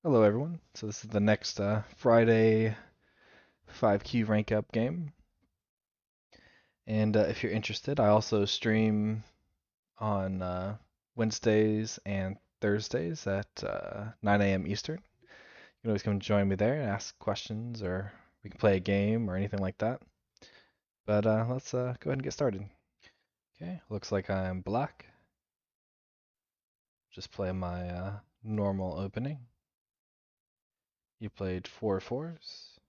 Hello, everyone. So this is the next Friday 5Q rank up game, and if you're interested, I also stream on Wednesdays and Thursdays at 9 a.m. Eastern. You can always come join me there and ask questions, or we can play a game or anything like that. But let's go ahead and get started. Okay, looks like I'm black. Just play my normal opening. You played four fours.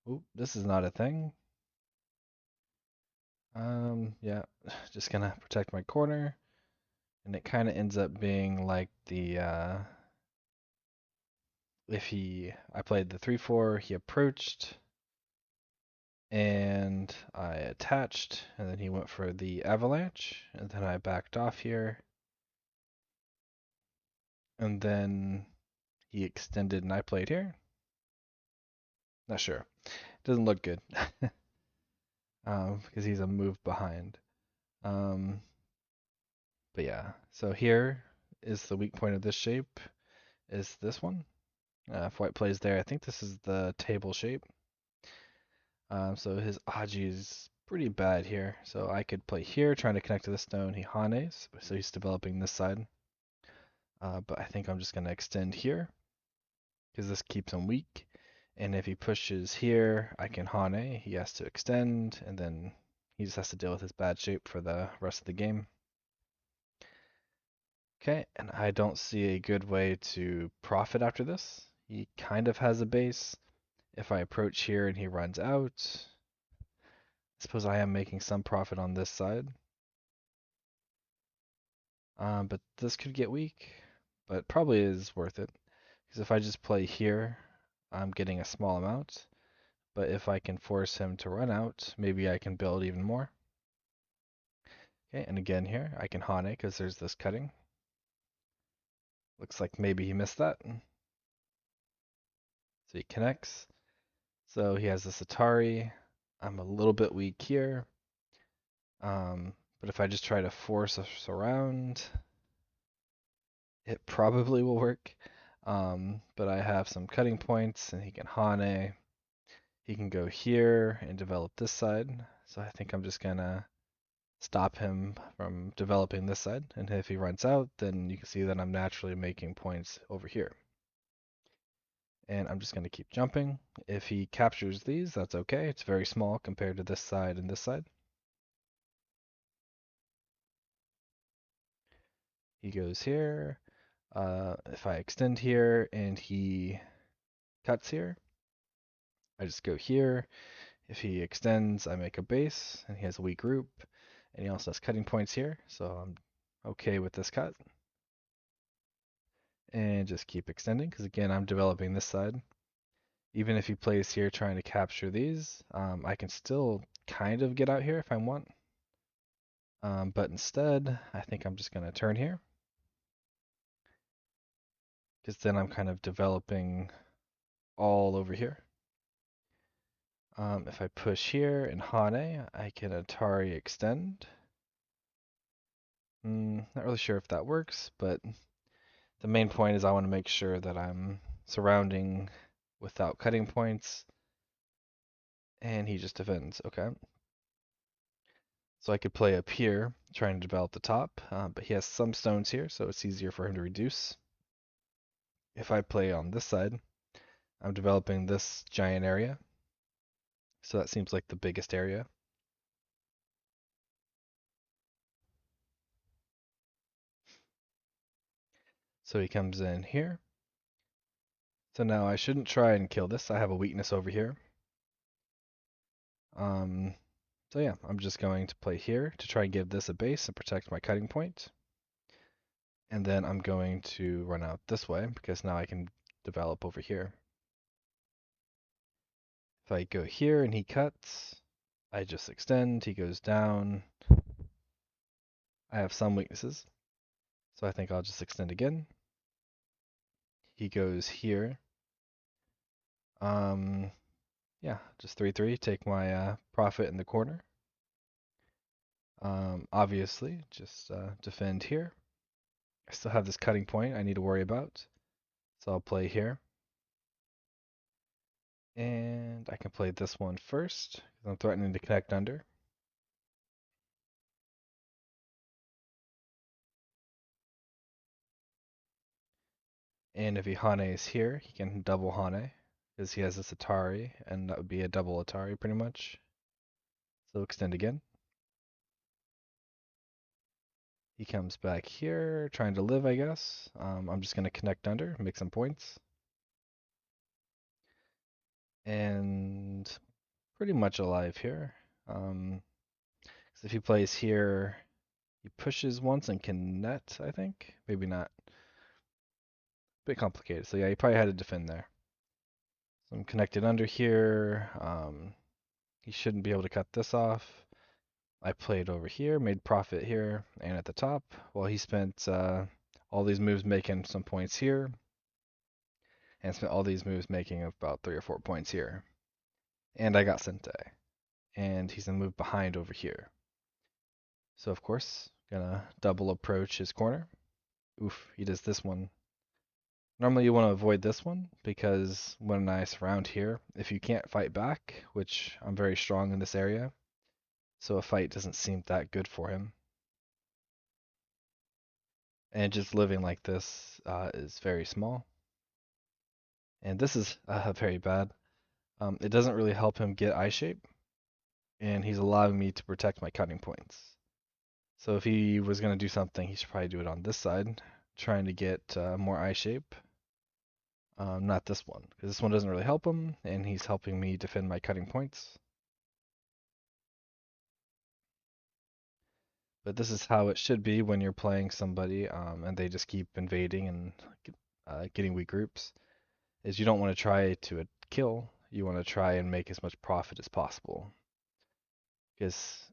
Oop, this is not a thing. Yeah, just gonna protect my corner, and it kind of ends up being like the I played the 3-4, he approached, and I attached, and then he went for the avalanche, and then I backed off here, and then he extended, and I played here. Not sure. Doesn't look good, because he's a move behind. Um, but yeah, so here is the weak point of this shape, is this one. If white plays there, I think this is the table shape. So his Aji is pretty bad here. So I could play here, trying to connect to the stone. He Hanes, so he's developing this side. But I think I'm just going to extend here, because this keeps him weak. And if he pushes here, I can Hane. He has to extend, and then he just has to deal with his bad shape for the rest of the game. Okay, and I don't see a good way to profit after this. He kind of has a base. If I approach here and he runs out, I suppose I am making some profit on this side. But this could get weak, but probably is worth it. Because if I just play here, I'm getting a small amount. But if I can force him to run out, maybe I can build even more. Okay, and again here, I can Hane because there's this cutting. Looks like maybe he missed that. So he connects. So he has this Atari. I'm a little bit weak here. But if I just try to force us around, it probably will work. But I have some cutting points, and he can Hane. He can go here and develop this side. So I think I'm just gonna stop him from developing this side. And if he runs out, then you can see that I'm naturally making points over here. And I'm just gonna keep jumping. If he captures these, that's okay. It's very small compared to this side and this side. He goes here. If I extend here and he cuts here, I just go here. If he extends, I make a base, and he has a weak group, and he also has cutting points here, so I'm okay with this cut. And just keep extending, because again, I'm developing this side. Even if he plays here trying to capture these, I can still kind of get out here if I want. But instead, I think I'm just going to turn here, because then I'm kind of developing all over here. If I push here in Hane, I can Atari extend. Not really sure if that works, but the main point is I want to make sure that I'm surrounding without cutting points, and he just defends. Okay. So I could play up here, trying to develop the top, but he has some stones here, so it's easier for him to reduce. If I play on this side, I'm developing this giant area, so that seems like the biggest area. So he comes in here. So now I shouldn't try and kill this. I have a weakness over here. Um, so yeah, I'm just going to play here to try and give this a base and protect my cutting point. And then I'm going to run out this way because now I can develop over here. If I go here and he cuts, I just extend, he goes down. I have some weaknesses, so I think I'll just extend again. He goes here. Um, yeah, just 3-3, take my profit in the corner. Obviously, just defend here. I still have this cutting point I need to worry about. So I'll play here. And I can play this one first, because I'm threatening to connect under. And if he Hanes here, he can double Hane, because he has this Atari, and that would be a double Atari pretty much. So extend again. He comes back here, trying to live, I guess. I'm just going to connect under, make some points. And pretty much alive here. So if he plays here, he pushes once and can net, I think. Maybe not. Bit complicated. So yeah, he probably had to defend there. So I'm connected under here. He shouldn't be able to cut this off. I played over here, made profit here and at the top, while he spent all these moves making some points here, and spent all these moves making about 3 or 4 points here. And I got Sente, and he's gonna move behind over here. So of course, gonna double approach his corner. Oof, he does this one. Normally you want to avoid this one, because when I surround here, if you can't fight back, which I'm very strong in this area, so a fight doesn't seem that good for him. And just living like this is very small. And this is very bad. It doesn't really help him get eye shape, and he's allowing me to protect my cutting points. So if he was going to do something, he should probably do it on this side, trying to get more eye shape. Not this one, because this one doesn't really help him, and he's helping me defend my cutting points. But this is how it should be when you're playing somebody, and they just keep invading and getting weak groups. Is you don't want to try to kill, you want to try and make as much profit as possible. Because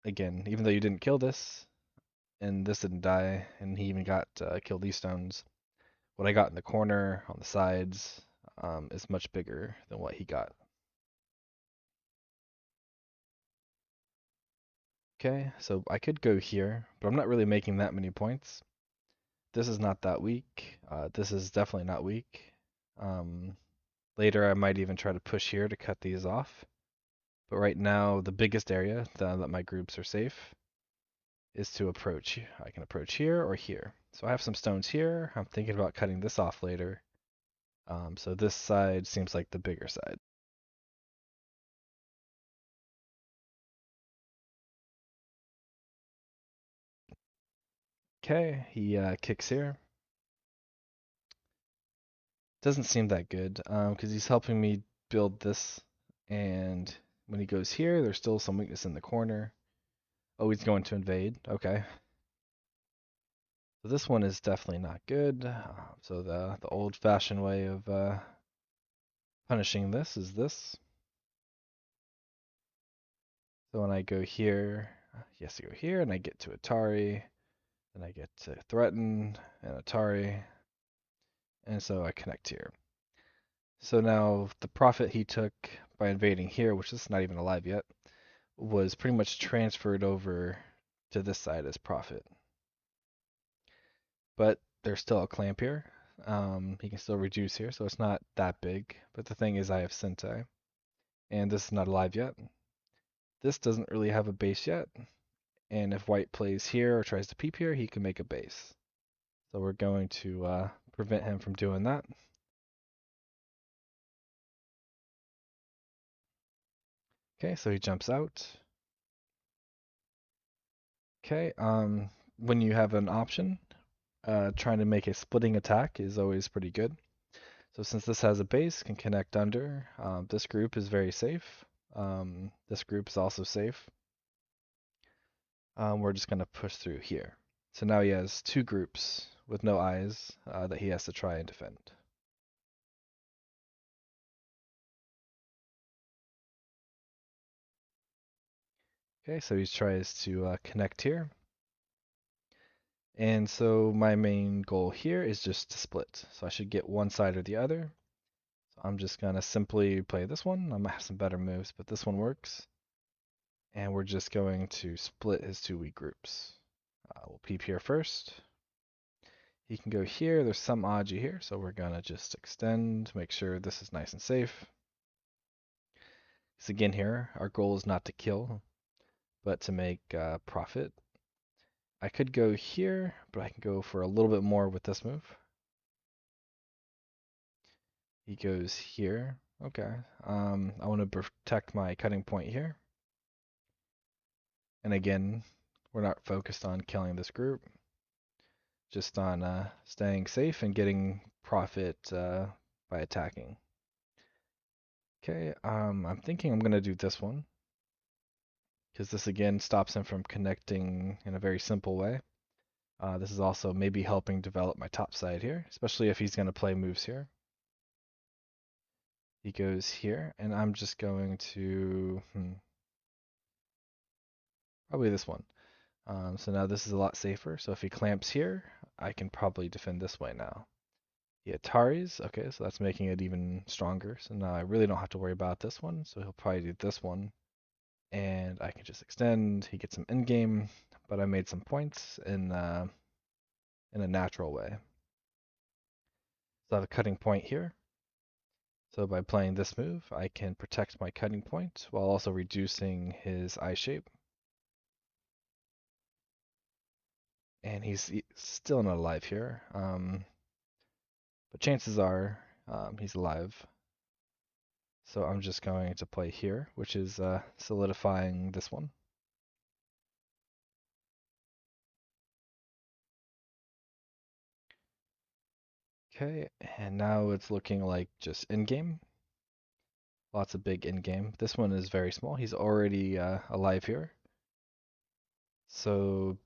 again, even though you didn't kill this, and this didn't die, and he even got killed these stones, what I got in the corner on the sides is much bigger than what he got. Okay, so I could go here, but I'm not really making that many points. This is not that weak. This is definitely not weak. Um, Later, I might even try to push here to cut these off. But right now, the biggest area that my groups are safe is to approach. I can approach here or here. So I have some stones here. I'm thinking about cutting this off later. So this side seems like the bigger side. Okay, he kicks here. Doesn't seem that good because he's helping me build this. And when he goes here, there's still some weakness in the corner. Oh, he's going to invade. Okay. So this one is definitely not good. So the old-fashioned way of punishing this is this. So when I go here, he has to go here, and I get to Atari, then I get to Threaten and Atari, and so I connect here. So now the profit he took by invading here, which is not even alive yet, was pretty much transferred over to this side as profit. But there's still a clamp here. He can still reduce here, so it's not that big. But the thing is I have Sentai, and this is not alive yet. This doesn't really have a base yet, and if white plays here or tries to peep here, he can make a base. So we're going to prevent him from doing that. Okay, so he jumps out. Okay, when you have an option, trying to make a splitting attack is always pretty good. So since this has a base, can connect under. This group is very safe. This group is also safe. We're just going to push through here. So now he has two groups with no eyes that he has to try and defend. Okay, so he tries to connect here. And so my main goal here is just to split. So I should get one side or the other. So I'm just going to simply play this one. I might have some better moves, but this one works. And we're just going to split his two weak groups. We'll peep here first. He can go here. There's some Aji here, so we're gonna just extend, make sure this is nice and safe. So again here, our goal is not to kill, but to make profit. I could go here, but I can go for a little bit more with this move. He goes here. Okay. I want to protect my cutting point here. And again, we're not focused on killing this group, just on staying safe and getting profit by attacking. Okay, I'm thinking I'm going to do this one, because this again stops him from connecting in a very simple way. This is also maybe helping develop my top side here, especially if he's going to play moves here. He goes here, and I'm just going to probably this one. So now this is a lot safer. So if he clamps here, I can probably defend this way now. The Ataris, okay, so that's making it even stronger. So now I really don't have to worry about this one. So he'll probably do this one. And I can just extend. He gets some in-game, but I made some points in a natural way. So I have a cutting point here. So by playing this move, I can protect my cutting point while also reducing his eye shape. And he's still not alive here. But chances are he's alive. So I'm just going to play here, which is solidifying this one. Okay, and now it's looking like just in-game. Lots of big in-game. This one is very small. He's already alive here. So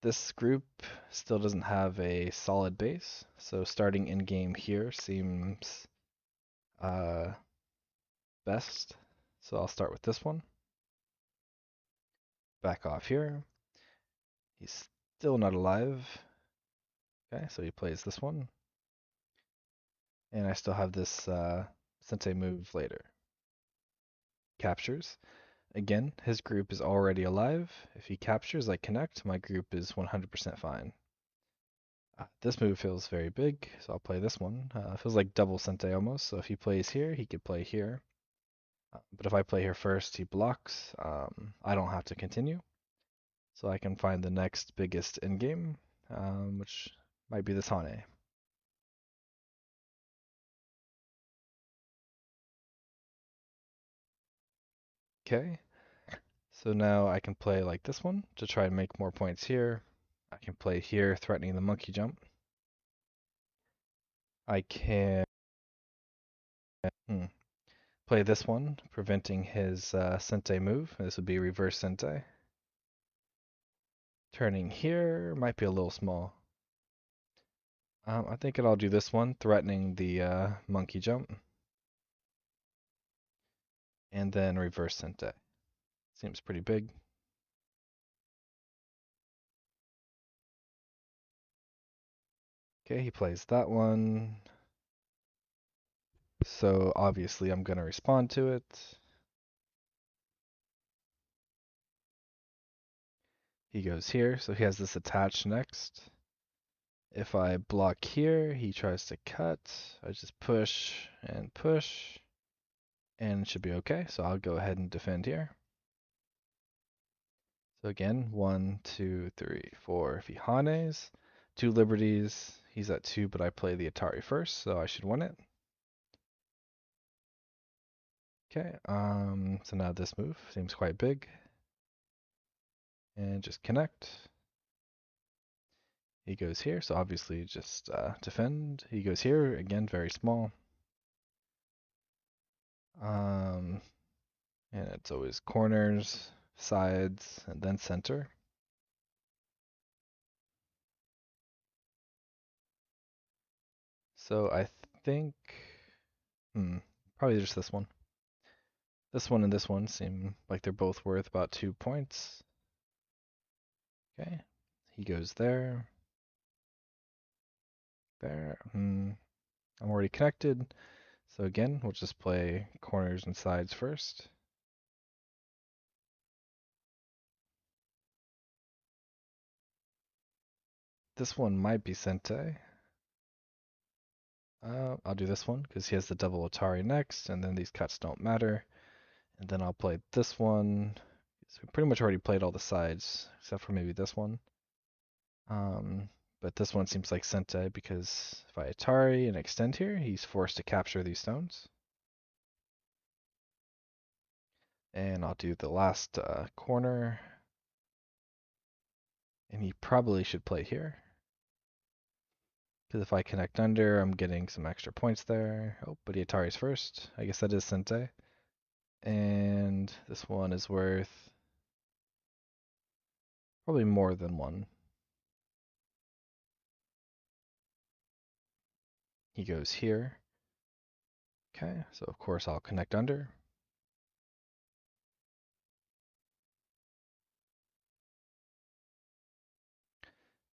this group still doesn't have a solid base. So starting in-game here seems best. So I'll start with this one. Back off here. He's still not alive. Okay, so he plays this one. And I still have this Sensei move later. Captures. Again, his group is already alive. If he captures, I connect. My group is 100% fine. This move feels very big, so I'll play this one. Feels like double Sensei almost. So if he plays here, he could play here. But if I play here first, he blocks. I don't have to continue. So I can find the next biggest in-game, which might be this Hane. Okay, so now I can play like this one to try and make more points here. I can play here, threatening the monkey jump. I can play this one, preventing his Sente move. This would be reverse Sente. Turning here might be a little small. I think I'll do this one, threatening the monkey jump. And then reverse Sente. Seems pretty big. Okay, he plays that one. So obviously I'm going to respond to it. He goes here, so he has this attached next. If I block here, he tries to cut. I just push, and it should be okay. So I'll go ahead and defend here. So again, 1, 2, 3, 4 if he Hanes. 2 liberties. He's at 2, but I play the Atari first, so I should win it. Okay, so now this move seems quite big. And just connect. He goes here, so obviously just defend. He goes here, again, very small. And it's always corners, sides, and then center. So I think, probably just this one. This one and this one seem like they're both worth about 2 points. Okay, he goes there. There. I'm already connected. So again, we'll just play corners and sides first. this one might be Sente. I'll do this one because he has the double Atari next, and then these cuts don't matter. And then I'll play this one. So we pretty much already played all the sides, except for maybe this one. Um, but this one seems like Sente because if I Atari and extend here, he's forced to capture these stones. And I'll do the last corner. And he probably should play here. Because if I connect under, I'm getting some extra points there. Oh, but he Atari's first. I guess that is Sente. And this one is worth probably more than one. He goes here. Okay, so of course I'll connect under.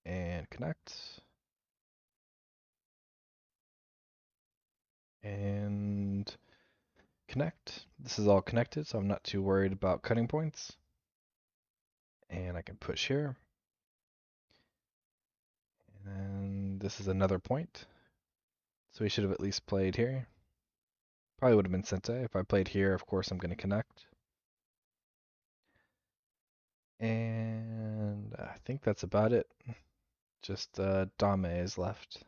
And connect. And connect. This is all connected, so I'm not too worried about cutting points. And I can push here. And this is another point. So he should have at least played here. Probably would have been Sente. If I played here, of course I'm going to connect. And I think that's about it. Just Dame is left.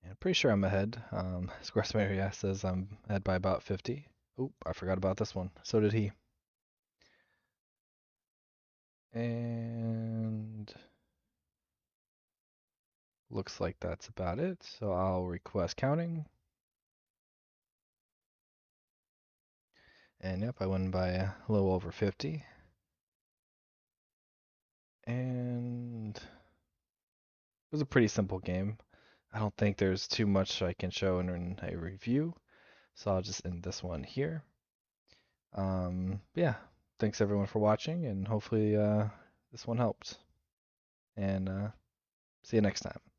And pretty sure I'm ahead. Squarespace says I'm ahead by about 50. Oh, I forgot about this one. So did he. And looks like that's about it. So I'll request counting. And yep, I win by a little over 50. And it was a pretty simple game. I don't think there's too much I can show in a review. So I'll just end this one here. Yeah, thanks everyone for watching, and hopefully this one helped. And see you next time.